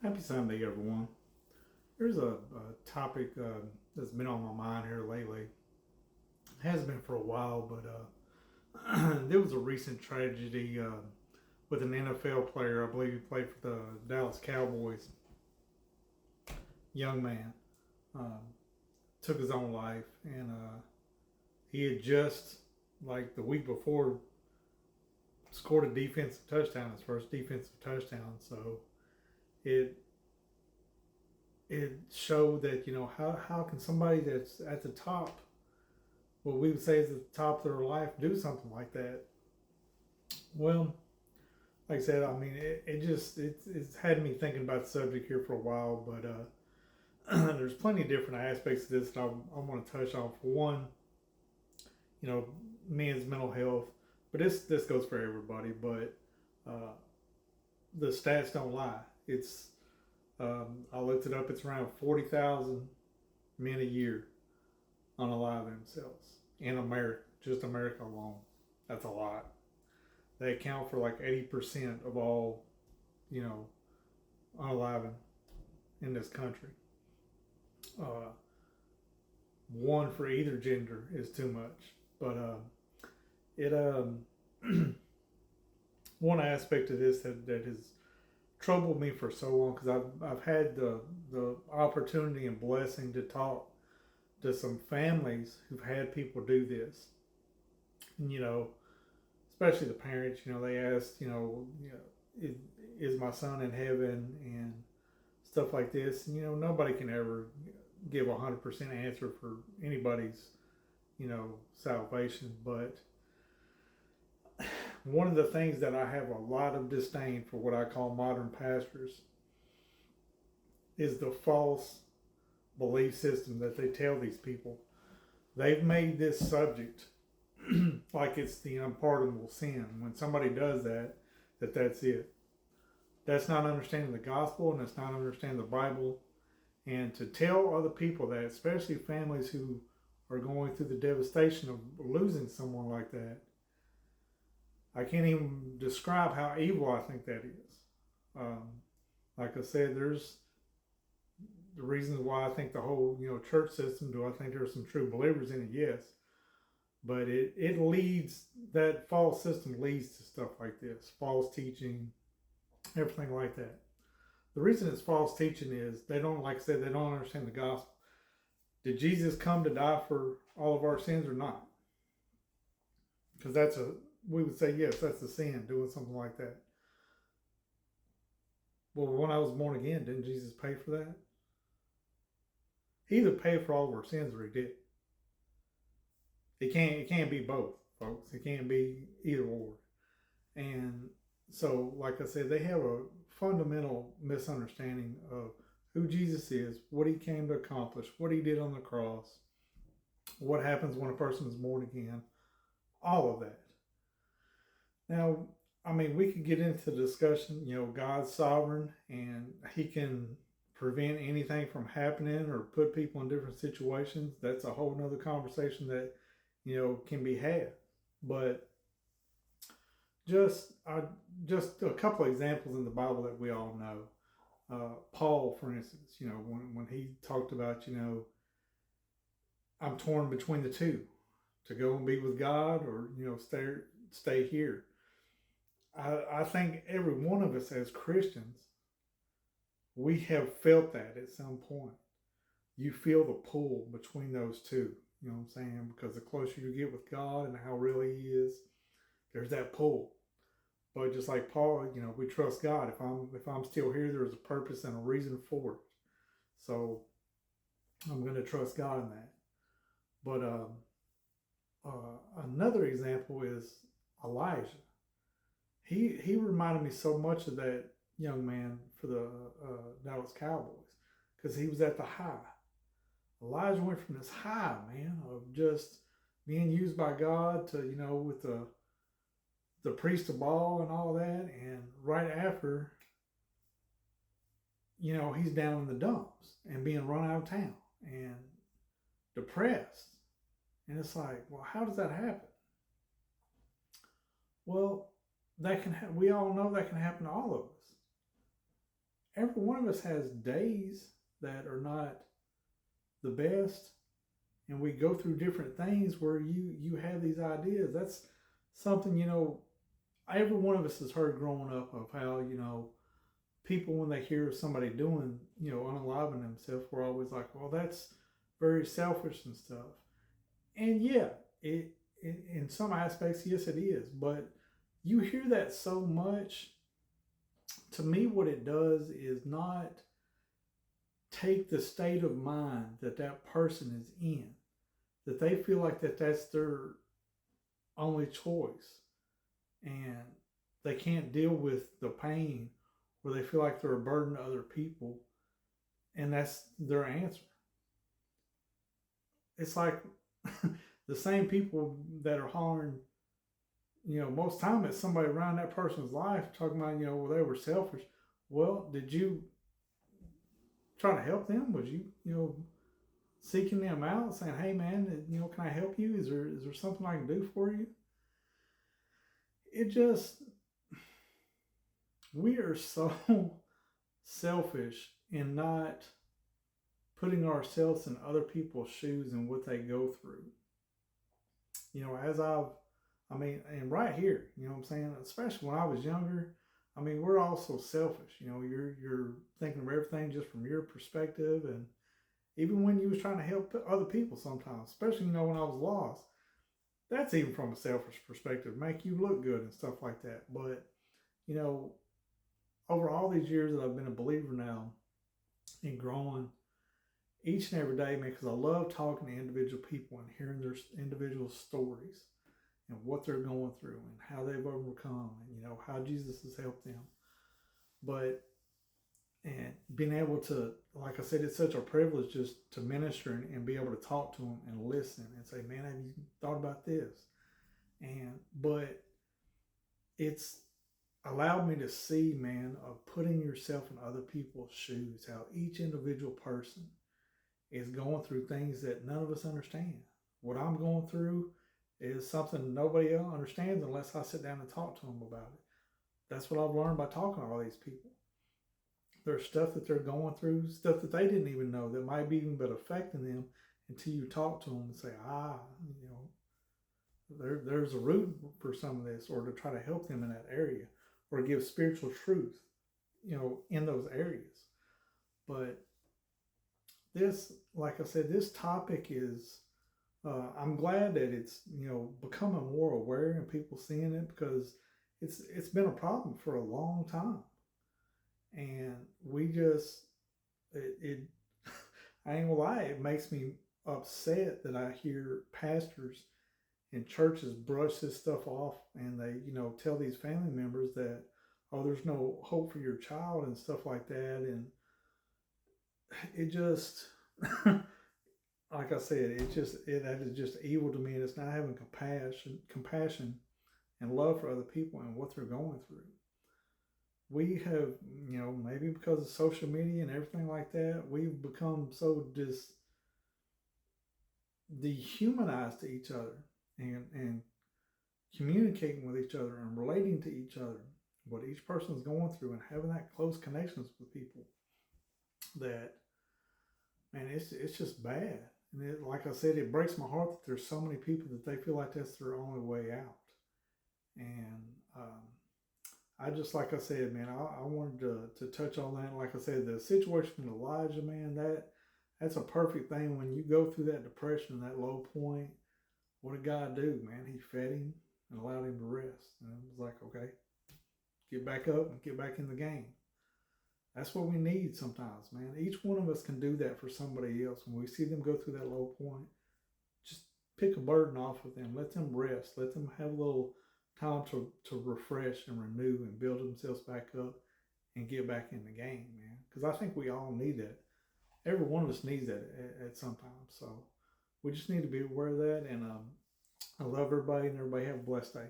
Happy Sunday, everyone. There's a topic that's been on my mind here lately. It has been for a while, but there was a recent tragedy with an NFL player. I believe he played for the Dallas Cowboys. Young man took his own life, and he had just, like the week before, scored a defensive touchdown, his first defensive touchdown. So it it showed that how can somebody that's at the top, what we would say is at the top of their life, do something like that. Well, like I said, I mean it's had me thinking about the subject here for a while, but there's plenty of different aspects of this that I want to touch on. For one, you know, men's mental health, but this goes for everybody. But uh, the stats don't lie. It's I looked it up. It's around 40,000 men a year unalive themselves in America, just America alone. That's a lot. They account for like 80% of all, you know, unaliving in this country. Uh, One for either gender is too much, but it one aspect of this that has troubled me for so long because I've had the opportunity and blessing to talk to some families who've had people do this. And, especially the parents, they asked, is my son in heaven and stuff like this. And, nobody can ever give 100% answer for anybody's, salvation. But one of the things that I have a lot of disdain for, what I call modern pastors, is the false belief system that they tell these people. They've made this subject like it's the unpardonable sin. When somebody does that, that's it. That's not understanding the gospel, and that's not understanding the Bible. And to tell other people that, especially families who are going through the devastation of losing someone like that, I can't even describe how evil I think that is. Um, like I said, there's the reasons why I think the whole church system. Do I think there's some true believers in it? Yes, but it leads, that false system leads to stuff like this, false teaching, everything like that. The reason it's false teaching is they don't, like I said, they don't understand the gospel. Did Jesus come to die for all of our sins or not? Because we would say yes, that's a sin, doing something like that. Well, when I was born again, didn't Jesus pay for that? He either paid for all of our sins or he did. It can't be both, folks. It can't be either or. And so, like I said, they have a fundamental misunderstanding of who Jesus is, what he came to accomplish, what he did on the cross, what happens when a person is born again, all of that. Now, I mean, we could get into the discussion, God's sovereign and he can prevent anything from happening or put people in different situations. That's a whole nother conversation that, can be had. But just just a couple of examples in the Bible that we all know. Paul, for instance, when he talked about, I'm torn between the two, to go and be with God or stay here. I think every one of us as Christians, we have felt that at some point. You feel the pull between those two. You know what I'm saying? Because the closer you get with God and how real He is, there's that pull. But just like Paul, we trust God. If I'm still here, there's a purpose and a reason for it. So I'm going to trust God in that. But another example is Elijah. He reminded me so much of that young man for the Dallas Cowboys, because he was at the high. Elijah went from this high, man, of just being used by God to, with the priest of Baal and all that, and right after, he's down in the dumps and being run out of town and depressed. And it's like, well, how does that happen? Well, that can we all know that can happen to all of us. every one of us has days that are not the best, and we go through different things where you have these ideas. That's something, every one of us has heard growing up of how, people, when they hear somebody doing, unaliving themselves, we're always like, well, that's very selfish and stuff. And yeah, it in some aspects, yes, it is. But you hear that so much. To me, what it does is not take the state of mind that that person is in, that they feel like that's their only choice, and they can't deal with the pain, or they feel like they're a burden to other people, and that's their answer. It's like the same people that are hollering, most time it's somebody around that person's life talking about, well, they were selfish. Well, did you try to help them? Was you, seeking them out, saying, "Hey, man, can I help you? Is there something I can do for you?" It just, we are so selfish in not putting ourselves in other people's shoes and what they go through. As and right here, what I'm saying, especially when I was younger, we're all so selfish. You're thinking of everything just from your perspective, and even when you was trying to help other people sometimes, especially, when I was lost, that's even from a selfish perspective, make you look good and stuff like that. But, you know, over all these years that I've been a believer now and growing each and every day, man, because I love talking to individual people and hearing their individual stories and what they're going through and how they've overcome and, how Jesus has helped them. But, and being able to, like I said, it's such a privilege just to minister and be able to talk to them and listen and say, man, have you thought about this? But it's allowed me to see, man, of putting yourself in other people's shoes, how each individual person is going through things that none of us understand. What I'm going through is something nobody else understands unless I sit down and talk to them about it. That's what I've learned by talking to all these people. There's stuff that they're going through, stuff that they didn't even know that might be even but affecting them until you talk to them and say, there's a root for some of this, or to try to help them in that area, or give spiritual truth, in those areas. But this, like I said, this topic is, I'm glad that it's, becoming more aware and people seeing it, because it's been a problem for a long time. And we just, it I ain't gonna lie, it makes me upset that I hear pastors in churches brush this stuff off, and they, tell these family members that, oh, there's no hope for your child and stuff like that. And it just, like I said, that is just evil to me. And it's not having compassion and love for other people and what they're going through. We have, maybe because of social media and everything like that, we've become so dehumanized to each other, and communicating with each other and relating to each other, what each person is going through, and having that close connections with people, that, man, it's just bad. And like I said, it breaks my heart that there's so many people that they feel like that's their only way out. And I just, like I said, man, I wanted to touch on that. Like I said, the situation with Elijah, man, that's a perfect thing. When you go through that depression, that low point, what did God do, man? He fed him and allowed him to rest. And it was like, okay, get back up and get back in the game. That's what we need sometimes, man. Each one of us can do that for somebody else. When we see them go through that low point, just pick a burden off of them. Let them rest. Let them have a little time to refresh and renew and build themselves back up and get back in the game, man. Because I think we all need that. Every one of us needs that at some time. So we just need to be aware of that. And I love everybody, and everybody have a blessed day.